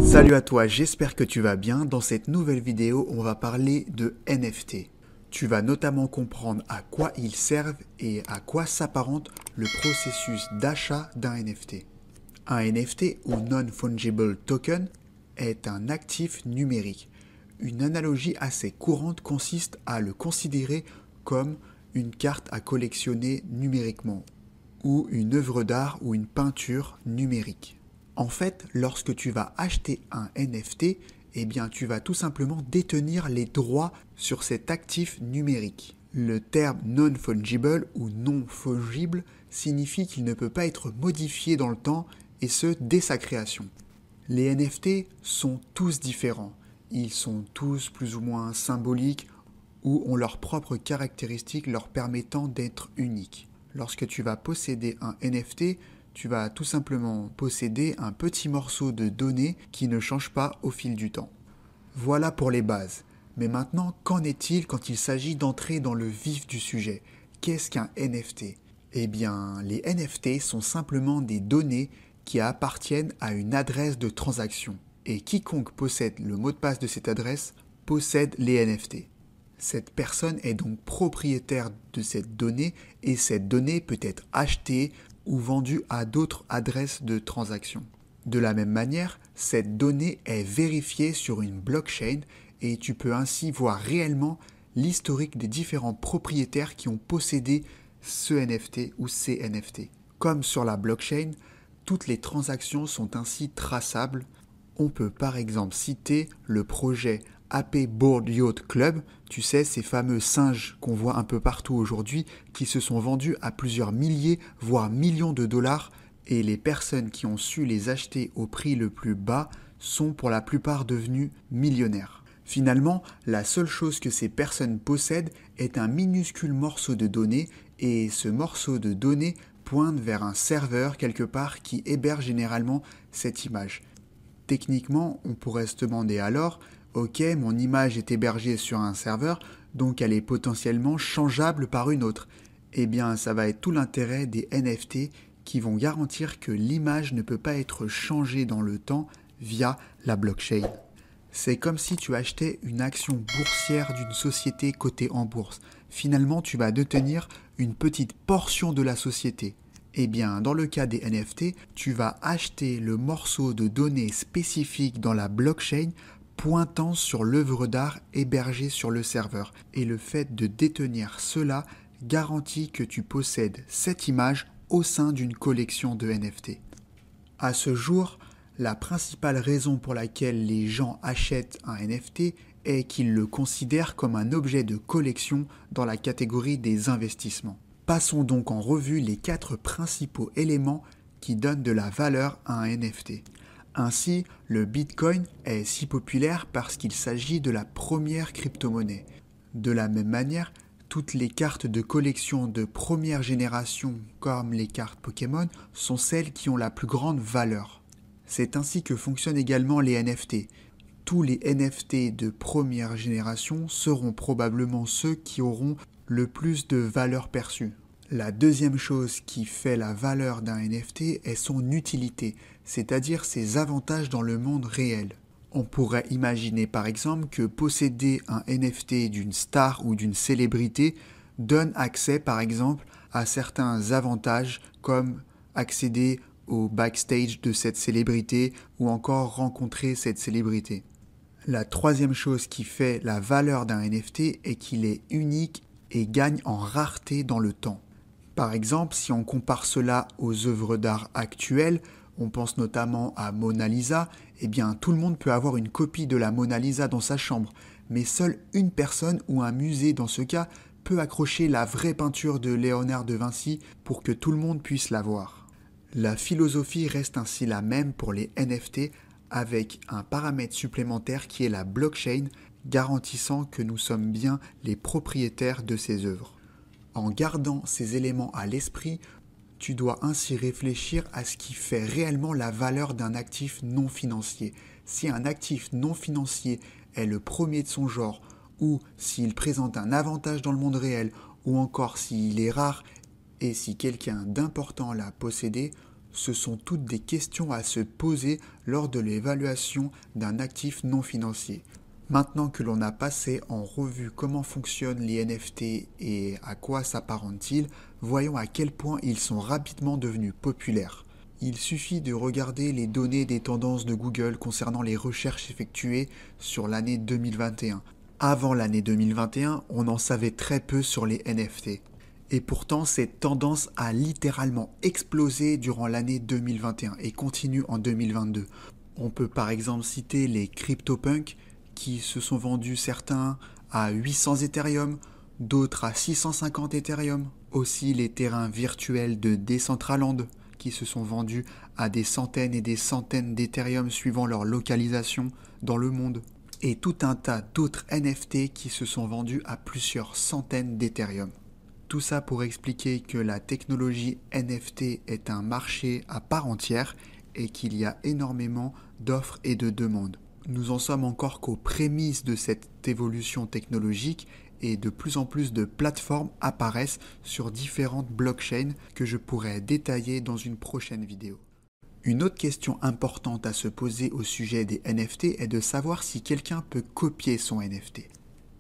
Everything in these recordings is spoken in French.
Salut à toi, j'espère que tu vas bien. Dans cette nouvelle vidéo, on va parler de NFT. Tu vas notamment comprendre à quoi ils servent et à quoi s'apparente le processus d'achat d'un NFT. Un NFT ou Non-Fungible Token est un actif numérique. Une analogie assez courante consiste à le considérer comme une carte à collectionner numériquement ou une œuvre d'art ou une peinture numérique. En fait, lorsque tu vas acheter un NFT, eh bien, tu vas tout simplement détenir les droits sur cet actif numérique. Le terme non-fungible ou non-fungible signifie qu'il ne peut pas être modifié dans le temps et ce, dès sa création. Les NFT sont tous différents. Ils sont tous plus ou moins symboliques ou ont leurs propres caractéristiques leur permettant d'être uniques. Lorsque tu vas posséder un NFT, tu vas tout simplement posséder un petit morceau de données qui ne change pas au fil du temps. Voilà pour les bases. Mais maintenant, qu'en est-il quand il s'agit d'entrer dans le vif du sujet? Qu'est-ce qu'un NFT? Eh bien, les NFT sont simplement des données qui appartiennent à une adresse de transaction. Et quiconque possède le mot de passe de cette adresse possède les NFT. Cette personne est donc propriétaire de cette donnée et cette donnée peut être achetée ou vendue à d'autres adresses de transaction. De la même manière, cette donnée est vérifiée sur une blockchain et tu peux ainsi voir réellement l'historique des différents propriétaires qui ont possédé ce NFT ou ces NFT. Comme sur la blockchain, toutes les transactions sont ainsi traçables. On peut par exemple citer le projet AP Board Yacht Club, tu sais, ces fameux singes qu'on voit un peu partout aujourd'hui, qui se sont vendus à plusieurs milliers, voire millions de dollars, et les personnes qui ont su les acheter au prix le plus bas sont pour la plupart devenues millionnaires. Finalement, la seule chose que ces personnes possèdent est un minuscule morceau de données, et ce morceau de données pointe vers un serveur quelque part qui héberge généralement cette image. Techniquement, on pourrait se demander alors, ok, mon image est hébergée sur un serveur, donc elle est potentiellement changeable par une autre. Eh bien, ça va être tout l'intérêt des NFT qui vont garantir que l'image ne peut pas être changée dans le temps via la blockchain. C'est comme si tu achetais une action boursière d'une société cotée en bourse. Finalement, tu vas détenir une petite portion de la société. Eh bien, dans le cas des NFT, tu vas acheter le morceau de données spécifiques dans la blockchain pointant sur l'œuvre d'art hébergée sur le serveur. Et le fait de détenir cela garantit que tu possèdes cette image au sein d'une collection de NFT. À ce jour, la principale raison pour laquelle les gens achètent un NFT est qu'ils le considèrent comme un objet de collection dans la catégorie des investissements. Passons donc en revue les 4 principaux éléments qui donnent de la valeur à un NFT. Ainsi, le Bitcoin est si populaire parce qu'il s'agit de la première crypto-monnaie. De la même manière, toutes les cartes de collection de première génération, comme les cartes Pokémon, sont celles qui ont la plus grande valeur. C'est ainsi que fonctionnent également les NFT. Tous les NFT de première génération seront probablement ceux qui auront le plus de valeur perçue. La deuxième chose qui fait la valeur d'un NFT est son utilité, c'est-à-dire ses avantages dans le monde réel. On pourrait imaginer par exemple que posséder un NFT d'une star ou d'une célébrité donne accès par exemple à certains avantages comme accéder au backstage de cette célébrité ou encore rencontrer cette célébrité. La troisième chose qui fait la valeur d'un NFT est qu'il est unique et gagne en rareté dans le temps. Par exemple, si on compare cela aux œuvres d'art actuelles, on pense notamment à Mona Lisa, eh bien tout le monde peut avoir une copie de la Mona Lisa dans sa chambre, mais seule une personne ou un musée dans ce cas peut accrocher la vraie peinture de Léonard de Vinci pour que tout le monde puisse la voir. La philosophie reste ainsi la même pour les NFT avec un paramètre supplémentaire qui est la blockchain garantissant que nous sommes bien les propriétaires de ces œuvres. En gardant ces éléments à l'esprit, tu dois ainsi réfléchir à ce qui fait réellement la valeur d'un actif non financier. Si un actif non financier est le premier de son genre, ou s'il présente un avantage dans le monde réel, ou encore s'il est rare et si quelqu'un d'important l'a possédé, ce sont toutes des questions à se poser lors de l'évaluation d'un actif non financier. Maintenant que l'on a passé en revue comment fonctionnent les NFT et à quoi s'apparentent-ils, voyons à quel point ils sont rapidement devenus populaires. Il suffit de regarder les données des tendances de Google concernant les recherches effectuées sur l'année 2021. Avant l'année 2021, on en savait très peu sur les NFT. Et pourtant, cette tendance a littéralement explosé durant l'année 2021 et continue en 2022. On peut par exemple citer les CryptoPunks qui se sont vendus certains à 800 Ethereum, d'autres à 650 Ethereum. Aussi les terrains virtuels de Decentraland qui se sont vendus à des centaines et des centaines d'Ethereum suivant leur localisation dans le monde. Et tout un tas d'autres NFT qui se sont vendus à plusieurs centaines d'Ethereum. Tout ça pour expliquer que la technologie NFT est un marché à part entière et qu'il y a énormément d'offres et de demandes. Nous en sommes encore qu'aux prémices de cette évolution technologique et de plus en plus de plateformes apparaissent sur différentes blockchains que je pourrais détailler dans une prochaine vidéo. Une autre question importante à se poser au sujet des NFT est de savoir si quelqu'un peut copier son NFT.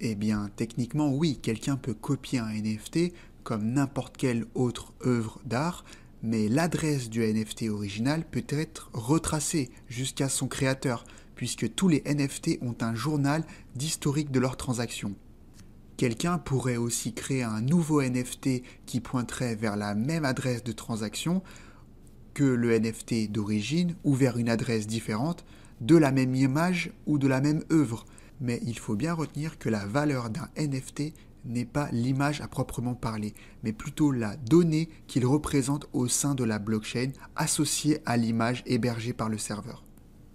Eh bien, techniquement, oui, quelqu'un peut copier un NFT comme n'importe quelle autre œuvre d'art, mais l'adresse du NFT original peut être retracée jusqu'à son créateur, puisque tous les NFT ont un journal d'historique de leurs transactions. Quelqu'un pourrait aussi créer un nouveau NFT qui pointerait vers la même adresse de transaction que le NFT d'origine ou vers une adresse différente de la même image ou de la même œuvre. Mais il faut bien retenir que la valeur d'un NFT n'est pas l'image à proprement parler, mais plutôt la donnée qu'il représente au sein de la blockchain associée à l'image hébergée par le serveur.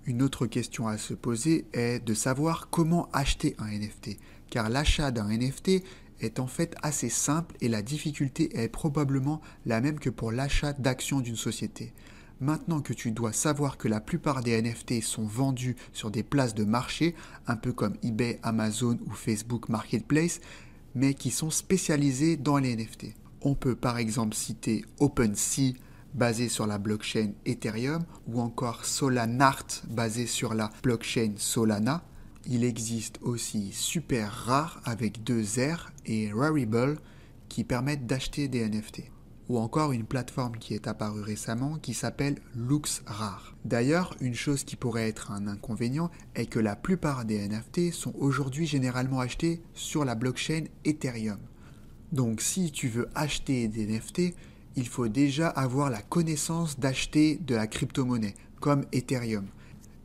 Une autre question à se poser est de savoir comment acheter un NFT, car l'achat d'un NFT est en fait assez simple et la difficulté est probablement la même que pour l'achat d'actions d'une société. Maintenant que tu dois savoir que la plupart des NFT sont vendus sur des places de marché, un peu comme eBay, Amazon ou Facebook Marketplace, mais qui sont spécialisés dans les NFT. On peut par exemple citer OpenSea, basé sur la blockchain Ethereum, ou encore Solanart, basé sur la blockchain Solana. Il existe aussi Super Rare avec 2 R et Rarible qui permettent d'acheter des NFT. Ou encore une plateforme qui est apparue récemment qui s'appelle LuxRare. D'ailleurs, une chose qui pourrait être un inconvénient est que la plupart des NFT sont aujourd'hui généralement achetés sur la blockchain Ethereum. Donc si tu veux acheter des NFT, il faut déjà avoir la connaissance d'acheter de la crypto-monnaie, comme Ethereum,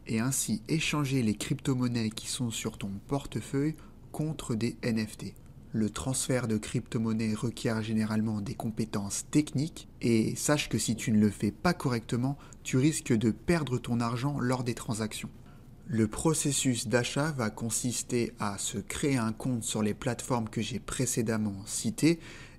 et ainsi échanger les crypto-monnaies qui sont sur ton portefeuille contre des NFT. Le transfert de crypto-monnaie requiert généralement des compétences techniques et sache que si tu ne le fais pas correctement, tu risques de perdre ton argent lors des transactions. Le processus d'achat va consister à se créer un compte sur les plateformes que j'ai précédemment citées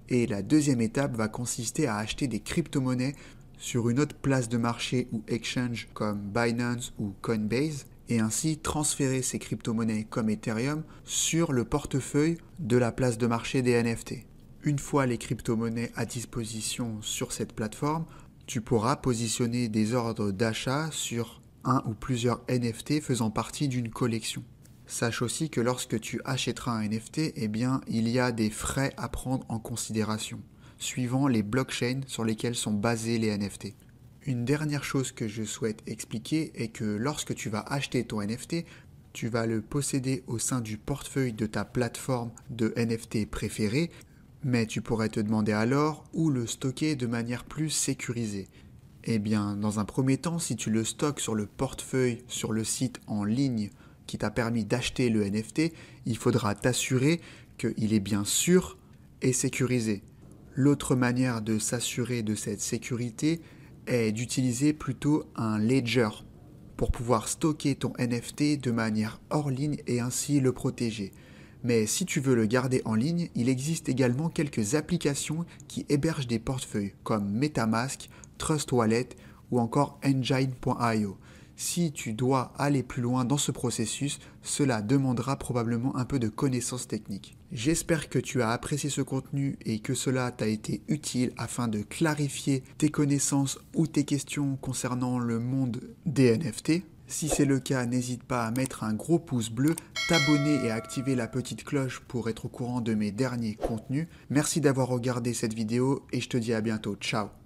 et la deuxième étape va consister à acheter des crypto-monnaies sur une autre place de marché ou exchange comme Binance ou Coinbase et ainsi transférer ces crypto-monnaies comme Ethereum sur le portefeuille de la place de marché des NFT. Une fois les crypto-monnaies à disposition sur cette plateforme, tu pourras positionner des ordres d'achat sur un ou plusieurs NFT faisant partie d'une collection. Sache aussi que lorsque tu achèteras un NFT, eh bien, il y a des frais à prendre en considération, suivant les blockchains sur lesquelles sont basés les NFT. Une dernière chose que je souhaite expliquer est que lorsque tu vas acheter ton NFT, tu vas le posséder au sein du portefeuille de ta plateforme de NFT préférée, mais tu pourrais te demander alors où le stocker de manière plus sécurisée. Eh bien, dans un premier temps, si tu le stockes sur le portefeuille sur le site en ligne qui t'a permis d'acheter le NFT, il faudra t'assurer qu'il est bien sûr et sécurisé. L'autre manière de s'assurer de cette sécurité est d'utiliser plutôt un ledger pour pouvoir stocker ton NFT de manière hors ligne et ainsi le protéger. Mais si tu veux le garder en ligne, il existe également quelques applications qui hébergent des portefeuilles comme MetaMask, Trust Wallet ou encore Engine.io. Si tu dois aller plus loin dans ce processus, cela demandera probablement un peu de connaissances techniques. J'espère que tu as apprécié ce contenu et que cela t'a été utile afin de clarifier tes connaissances ou tes questions concernant le monde des NFT. Si c'est le cas, n'hésite pas à mettre un gros pouce bleu, t'abonner et à activer la petite cloche pour être au courant de mes derniers contenus. Merci d'avoir regardé cette vidéo et je te dis à bientôt. Ciao!